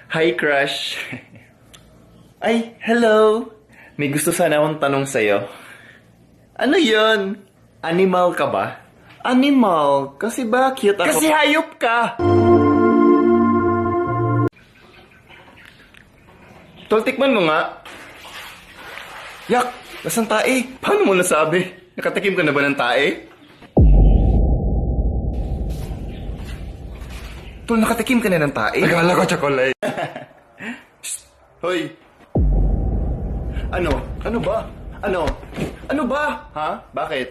Hi, crush. Ay, hello. May gusto sana akong tanong sa'yo. Ano yun? Animal ka ba? Animal? Kasi ba cute ako? Kasi hayop ka! Tol, tikman mo nga. Yak! Nasaan tae? Paano mo nasabi? Nakatikim ka na ba ng tae? Tol, nakatikim ka na ng tae? Akala ko chocolate. Shh! Hoy! Ano? Ano ba? Ano? Ano ba? Ha? Bakit?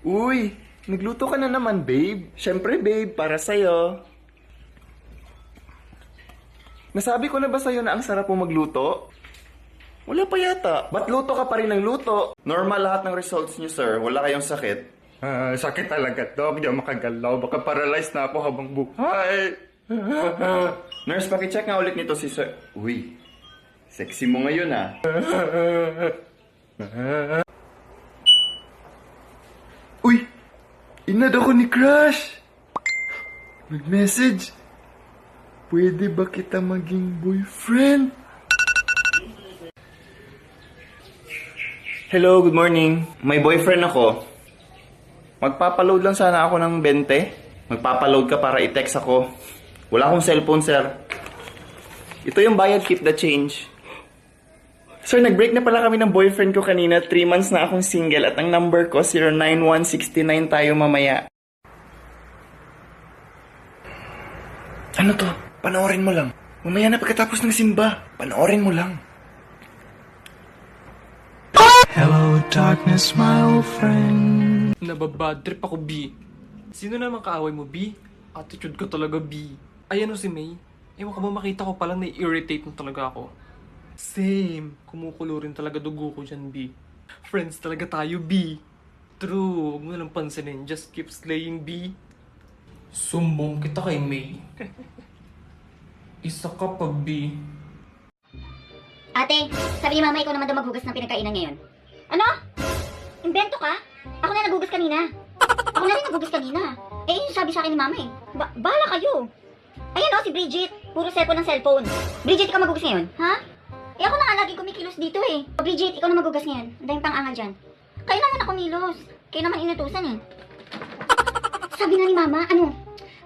Uy! Nagluto ka na naman, babe. Siyempre, babe, para sa'yo. Nasabi ko na ba sa'yo na ang sarap mo magluto? Wala pa yata. Ba't luto ka pa rin ng luto? Normal lahat ng results niyo, sir. Wala kayong sakit. Sakit talaga, Dok. Di ako makagalaw. Baka paralyzed na ako habang buhay. Nurse, pakicheck nga ulit nito si sir. Uy, sexy mo ngayon ah. Uy, inad ako ni Crush. Nag-message. Pwede ba kita maging boyfriend? Hello, good morning. May boyfriend ako. Magpapaload lang sana ako ng 20. Magpapaload ka para i-text ako. Wala akong cellphone, sir. Ito yung bayad, keep the change. Sir, nag-break na pala kami ng boyfriend ko kanina. 3 months na akong single at ang number ko 09169 tayo mamaya. Ano to? Panoorin mo lang. Mamaya na pagkatapos ng simba. Panoorin mo lang. Hello darkness, my old friend. Nababad trip ako, B. Sino naman kaaway mo, B? Attitude ko talaga, B. Ayan o si May. Ewan ka ba makita ko palang na-irritate mo talaga ako. Same. Kumukulo rin talaga dugo ko dyan, B. Friends talaga tayo, B. True. Huwag mo nalang pansinin. Just keep slaying, B. Sumbong kita kay May. Isa ka pa, B. Ate, sabi ni mama ikaw naman daw maghugas ng pinagkainan ngayon. Ano? Invento ka? Ako na naghugas kanina. Ako na rin naghugas kanina. Eh, yun sabi sa akin ni mama eh. Bahala kayo. Ayan o, si Bridget. Puro cellphone ng cellphone. Bridget, ikaw maghugas ngayon? Ha? Eh, ako na nga lagi kumikilos dito eh. O, Bridget, ikaw na maghugas ngayon. Ang daming pang-angal dyan. Kayo naman na kumilos. Kayo naman inutusan eh. Sabi nga ni mama, ano?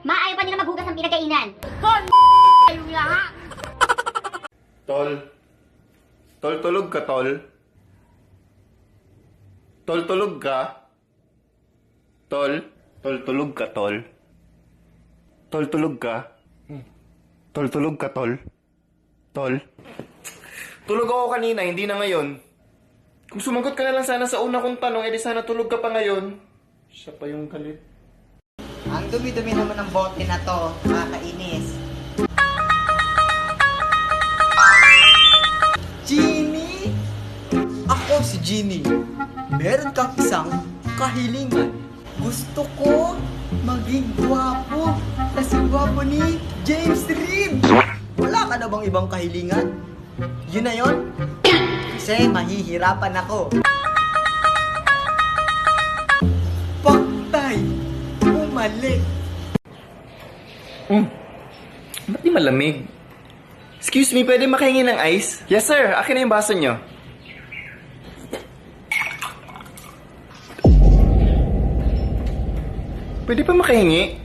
Maayaw pa nila maghugas ng pinagkainan. Kayo lahat! Tol. Tol, tulog ka, tol. Tol, tulog ka. Tol. Tol, tulog ka, tol. Tol, tulog ka. Tol, tulog ka, tol. Tol. Tulog ako kanina, hindi na ngayon. Kung sumagot ka na lang sana sa una kong tanong, edi sana tulog ka pa ngayon. Siya pa yung galit. Ang dumi-dumi naman ng bote na to, nakakainis. Genie! Ako si Genie. Meron kang isang kahilingan. Gusto ko maging gwapo. Kasi gwapo ni James Reid. Wala ka na bang ibang kahilingan? Yun na yun? Kasi mahihirapan ako. Paktay! Umalik! Ba't di malamig? Excuse me, pwede makahingi ng ice? Yes, sir. Akin na yung baso nyo. Pwede pa makahingi?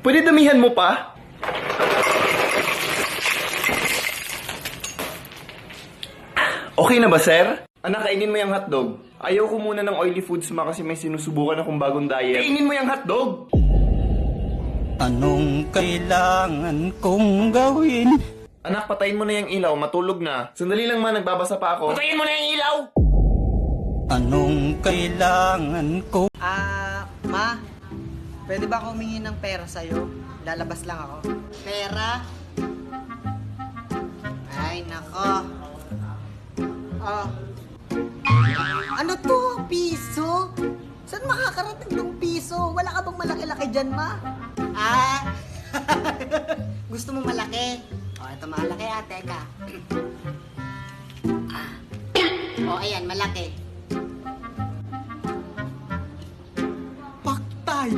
Pwede damihan mo pa? Okay na ba, sir? Anak, kainin mo yung hotdog. Ayaw ko muna ng oily foods ma kasi may sinusubukan akong bagong diet. Kainin mo yung hotdog! Anong kailangan kong gawin? Anak, patayin mo na yung ilaw. Matulog na. Sandali lang ma, nagbabasa pa ako. Patayin mo na yung ilaw! Anong kailangan ko? Ma, pwede ba ako humingi ng pera sa'yo? Lalabas lang ako. Pera? Ay, nako. Oh. Ano to? Piso? Saan makakarating ng piso? Wala ka bang malaki-laki dyan, ma? Gusto mo malaki? O, ito malaki, teka. O, ayan, malaki. Paktay!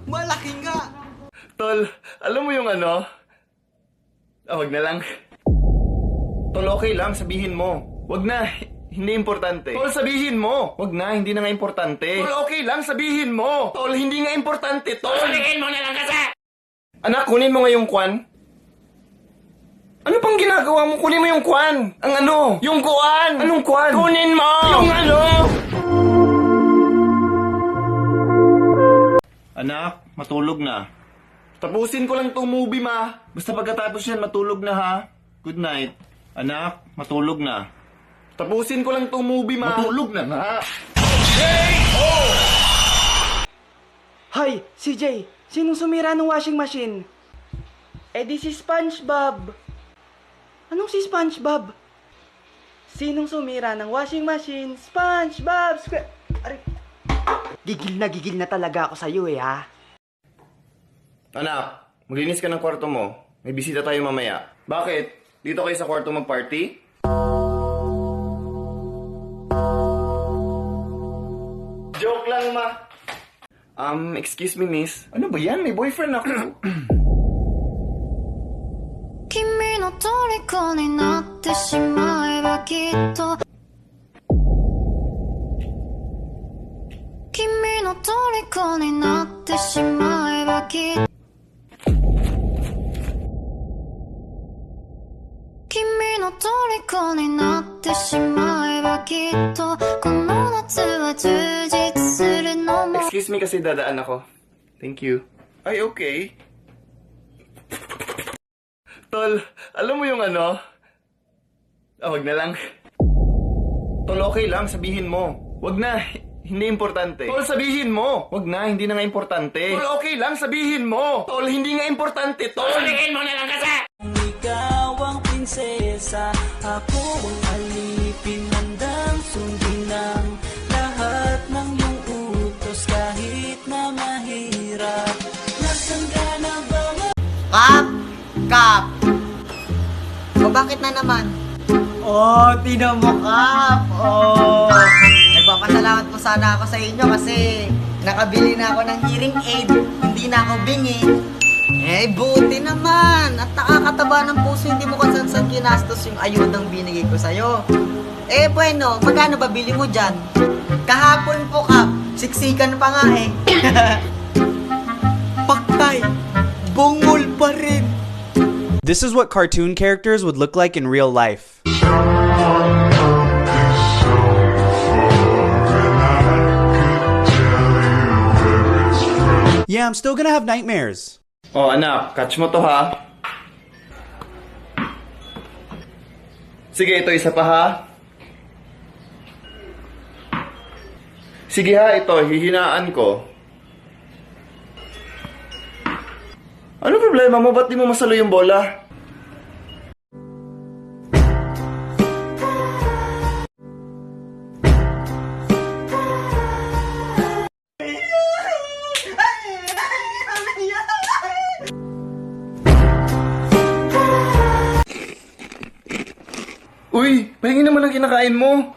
Malaki nga! Tol, alam mo yung ano? Wag na lang. Tol, okay lang, sabihin mo. Wag na, hindi importante. Tol, sabihin mo. Wag na, hindi na nga importante. Tol, okay lang, sabihin mo. Tol, hindi nga importante, Tol. Sabihin mo na lang kasi! Anak, kunin mo nga yung kwan. Ano pang ginagawa mo? Kunin mo yung kwan. Ang ano? Yung kwan. Anong kwan? Kunin mo! Yung ano? Anak, matulog na. Tapusin ko lang tong movie, ma. Basta pagkatapos yan, matulog na, ha? Good night. Anak, matulog na. Tapusin ko lang tong movie, ma. Matulog na nga. Hoy, CJ! Sinong sumira ng washing machine? Eh di si SpongeBob. Anong si SpongeBob? Sinong sumira ng washing machine? SpongeBob! Aray. Gigil na talaga ako sa'yo ha. Anak, maglinis ka ng kwarto mo. May bisita tayo mamaya. Bakit? Dito kayo sa kwarto mag-party? Joke lang, ma. Excuse me, miss. Ano ba yan? May boyfriend ako. 君の虜になってしまえばきっと君の虜になってしまえばきっと君の虜になってしまえばきっとこの夏は充実するのも Excuse me kasi dadaan ako. Thank you. Ay, okay. Tol, alam mo yung ano? Wag na lang. Tol, okay lang, sabihin mo. Wag na, hindi importante. Tol, sabihin mo. Wag na, hindi na nga importante. Tol, okay lang, sabihin mo. Tol, hindi nga importante, Tol. Sabihin mo na lang kasi! Ikaw ang prinsesa, ako ang alipin, handang sundin ang lahat ng iyong utos kahit na mahirap. Nasaan ka na ba? Kap! Kap! O bakit na naman? Oh, tinan mo, Kap! Oh! Nagpapasalamat po sana ako sa inyo kasi nakabili na ako ng hearing aid. Hindi na ako bingi. Eh, buti naman! At nakakataba ng puso, hindi mo kasansan kinastos yung ayudang binigay ko sa'yo. Eh, bueno, magkano ba bili mo dyan? Kahapon po, Kap. Siksikan pa nga eh. Paktay! Bungol pa rin! This is what cartoon characters would look like in real life. Yeah, I'm still gonna have nightmares. Oh, anak, catch mo to, ha? Sige, ito isa pa, ha? Sige, ha, ito, hihinaan ko. Ano problema mo? Ba't di mo masalo yung bola? Uy, pahingi naman ang kinakain mo.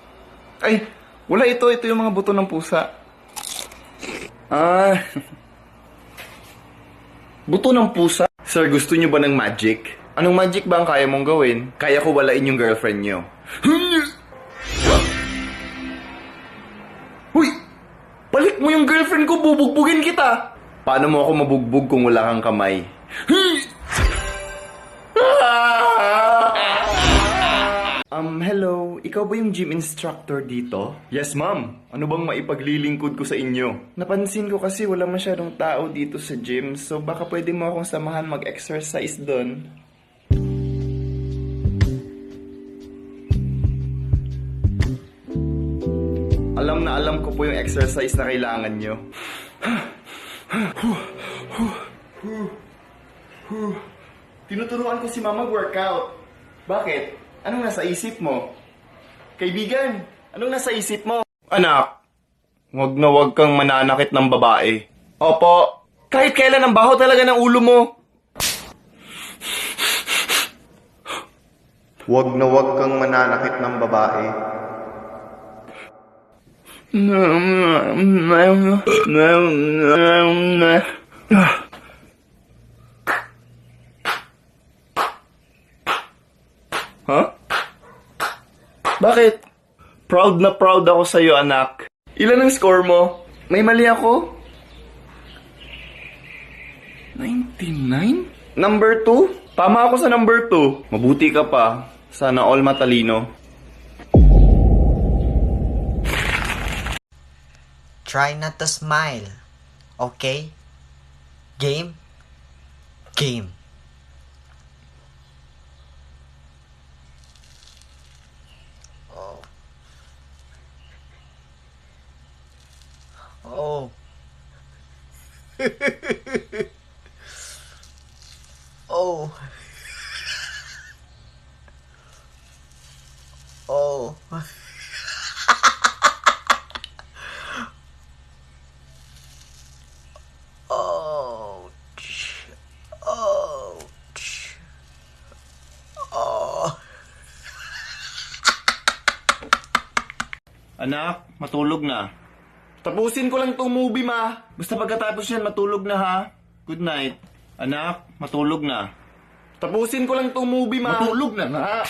Ay, wala ito. Ito yung mga buto ng pusa. Buto ng pusa? Sir, gusto niyo ba ng magic? Anong magic ba ang kaya mong gawin? Kaya ko walain yung girlfriend niyo. Uy! Balik mo yung girlfriend ko, bubugbugin kita! Paano mo ako mabugbog kung wala kang kamay? Hello, ikaw ba yung gym instructor dito? Yes, ma'am. Ano bang maipaglilingkod ko sa inyo? Napansin ko kasi wala masyadong tao dito sa gym, so baka pwede mo akong samahan mag-exercise doon. Alam ko po yung exercise na kailangan nyo. Tinuturuan ko si mama workout. Bakit? Anong nasa isip mo? Kaibigan, anong nasa isip mo? Anak, wag na wag kang mananakit ng babae. Opo, kahit kailan ang baho talaga ng ulo mo. Wag na wag kang mananakit ng babae. Huh? Bakit? Proud na proud ako sa'yo, anak. Ilan ang score mo? May mali ako? 99? Number 2? Tama ako sa number 2. Mabuti ka pa. Sana all matalino. Try not to smile. Okay? Game? Game. Oh. Oh. Oh. Ouch. Ouch. Oh. Anak, matulog na. Tapusin ko lang tong movie, ma. Basta pagkatapos yan, matulog na, ha? Good night. Anak, matulog na. Tapusin ko lang tong movie, ma. Matulog na nga.